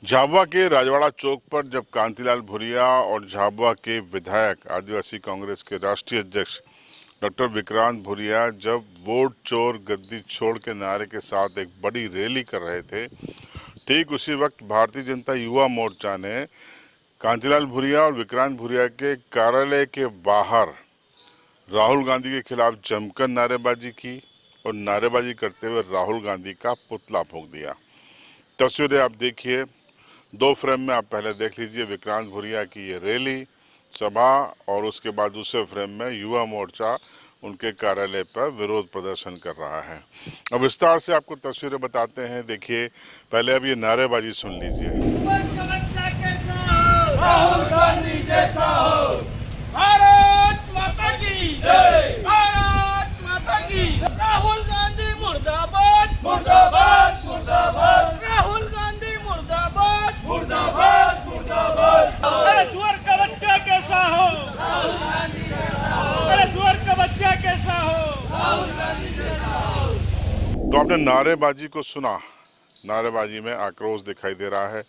झाबुआ के राजवाड़ा चौक पर जब कांतिलाल भूरिया और झाबुआ के विधायक आदिवासी कांग्रेस के राष्ट्रीय अध्यक्ष डॉक्टर विक्रांत भूरिया जब वोट चोर गद्दी छोड़ के नारे के साथ एक बड़ी रैली कर रहे थे, ठीक उसी वक्त भारतीय जनता युवा मोर्चा ने कांतिलाल भूरिया और विक्रांत भूरिया के कार्यालय के बाहर राहुल गांधी के खिलाफ जमकर नारेबाजी की और नारेबाजी करते हुए राहुल गांधी का पुतला फूंक दिया। तस्वीरें आप देखिए, दो फ्रेम में आप पहले देख लीजिए विक्रांत भूरिया की ये रैली सभा और उसके बाद दूसरे फ्रेम में युवा मोर्चा उनके कार्यालय पर विरोध प्रदर्शन कर रहा है। अब विस्तार से आपको तस्वीरें बताते हैं, देखिए। पहले अब ये नारेबाजी सुन लीजिए। राहुल गांधी जैसा हो, भारत माता की जय, भारत माता की। राहुल गांधी मुर्दाबाद, मुर्दाबाद, मुर्दाबाद। राहुल गांधी मुर्दाबाद, मुर्दाबाद, मुर्दाबाद। अरे सुअर का बच्चा कैसा हो, राहुल गांधी जैसा हो। अरे सुअर का बच्चा कैसा हो, राहुल गांधी जैसा हो। तो आपने नारेबाजी को सुना, नारेबाजी में आक्रोश दिखाई दे रहा है।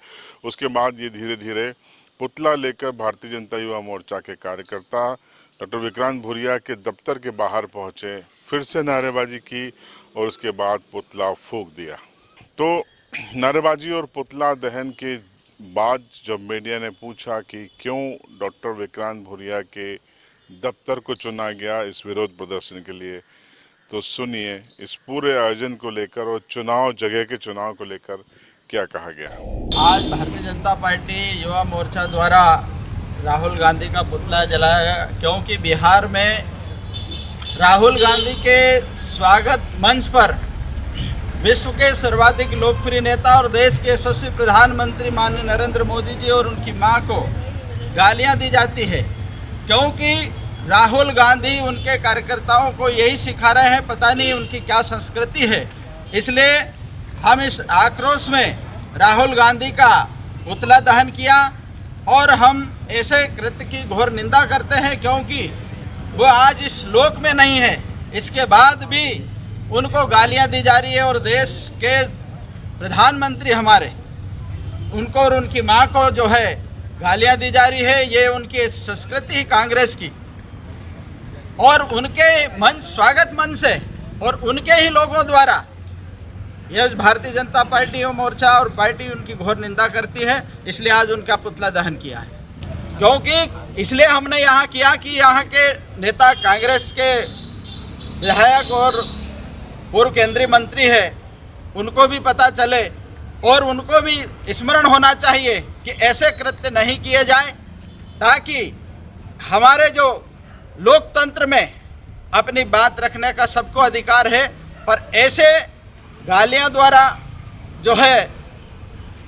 उसके बाद ये धीरे धीरे पुतला लेकर भारतीय जनता युवा मोर्चा के कार्यकर्ता डॉक्टर विक्रांत भूरिया के दफ्तर के बाहर पहुंचे, फिर से नारेबाजी की और उसके बाद पुतला फूंक दिया। तो नारेबाजी और पुतला दहन के बाद जब मीडिया ने पूछा कि क्यों डॉक्टर विक्रांत भूरिया के दफ्तर को चुना गया इस विरोध प्रदर्शन के लिए, तो सुनिए इस पूरे आयोजन को लेकर और जगह के चुनाव को लेकर क्या कहा गया। आज भारतीय जनता पार्टी युवा मोर्चा द्वारा राहुल गांधी का पुतला जलाया गया, क्योंकि बिहार में राहुल गांधी के स्वागत मंच पर विश्व के सर्वाधिक लोकप्रिय नेता और देश के यशस्वी प्रधानमंत्री माननीय नरेंद्र मोदी जी और उनकी मां को गालियां दी जाती है, क्योंकि राहुल गांधी उनके कार्यकर्ताओं को यही सिखा रहे हैं। पता नहीं उनकी क्या संस्कृति है। इसलिए हम इस आक्रोश में राहुल गांधी का पुतला दहन किया और हम ऐसे कृत्य की घोर निंदा करते हैं, क्योंकि वो आज इस लोक में नहीं है। इसके बाद भी उनको गालियां दी जा रही है और देश के प्रधानमंत्री हमारे उनको और उनकी मां को जो है गालियां दी जा रही है। ये उनकी संस्कृति ही कांग्रेस की, और उनके मंच स्वागत मंच से और उनके ही लोगों द्वारा यह भारतीय जनता पार्टी युवा मोर्चा और पार्टी उनकी घोर निंदा करती है। इसलिए आज उनका पुतला दहन किया है, क्योंकि इसलिए हमने यहाँ किया कि यहाँ के नेता कांग्रेस के विधायक और पूर्व केंद्रीय मंत्री है, उनको भी पता चले और उनको भी स्मरण होना चाहिए कि ऐसे कृत्य नहीं किए जाए, ताकि हमारे जो लोकतंत्र में अपनी बात रखने का सबको अधिकार है, पर ऐसे गालियां द्वारा जो है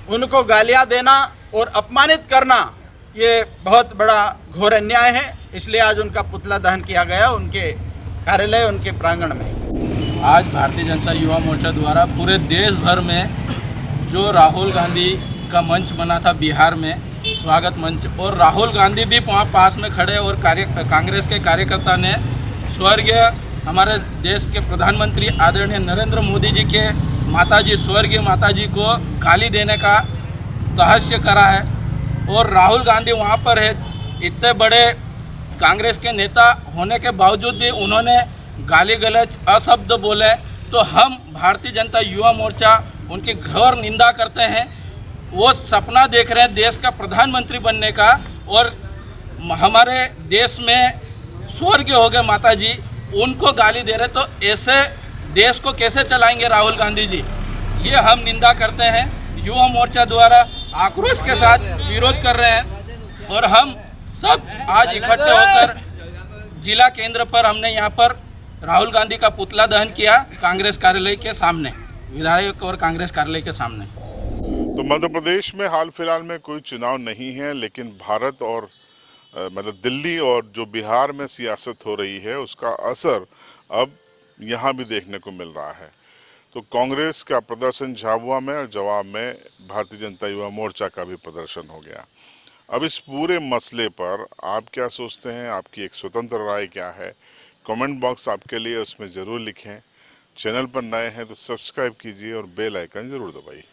उनको गालियां देना और अपमानित करना ये बहुत बड़ा घोर अन्याय है। इसलिए आज उनका पुतला दहन किया गया उनके कार्यालय, उनके प्रांगण में। आज भारतीय जनता युवा मोर्चा द्वारा पूरे देश भर में जो राहुल गांधी का मंच बना था बिहार में, स्वागत मंच, और राहुल गांधी भी वहाँ पास में खड़े और कांग्रेस के कार्यकर्ता ने स्वर्गीय हमारे देश के प्रधानमंत्री आदरणीय नरेंद्र मोदी जी के माताजी, स्वर्गीय माताजी को गाली देने का तहस्य करा है। और राहुल गांधी वहाँ पर है, इतने बड़े कांग्रेस के नेता होने के बावजूद भी उन्होंने गाली गलौज अशब्द बोले, तो हम भारतीय जनता युवा मोर्चा उनकी घोर निंदा करते हैं। वो सपना देख रहे हैं देश का प्रधानमंत्री बनने का, और हमारे देश में स्वर्गीय हो गए माता जी, उनको गाली दे रहे, तो ऐसे देश को कैसे चलाएंगे राहुल गांधी जी। ये हम निंदा करते हैं। युवा मोर्चा द्वारा आक्रोश के साथ विरोध कर रहे हैं और हम सब आज इकट्ठे होकर जिला केंद्र पर हमने यहाँ पर राहुल गांधी का पुतला दहन किया, कांग्रेस कार्यालय के सामने, विधायक और कांग्रेस कार्यालय के सामने। तो मध्य प्रदेश में हाल फिलहाल में कोई चुनाव नहीं है, लेकिन भारत और मतलब दिल्ली और जो बिहार में सियासत हो रही है उसका असर अब यहाँ भी देखने को मिल रहा है। तो कांग्रेस का प्रदर्शन झाबुआ में और जवाब में भारतीय जनता युवा मोर्चा का भी प्रदर्शन हो गया। अब इस पूरे मसले पर आप क्या सोचते हैं, आपकी एक स्वतंत्र राय क्या है, कमेंट बॉक्स आपके लिए, उसमें ज़रूर लिखें। चैनल पर नए हैं तो सब्सक्राइब कीजिए और बेल आइकन ज़रूर दबाइए।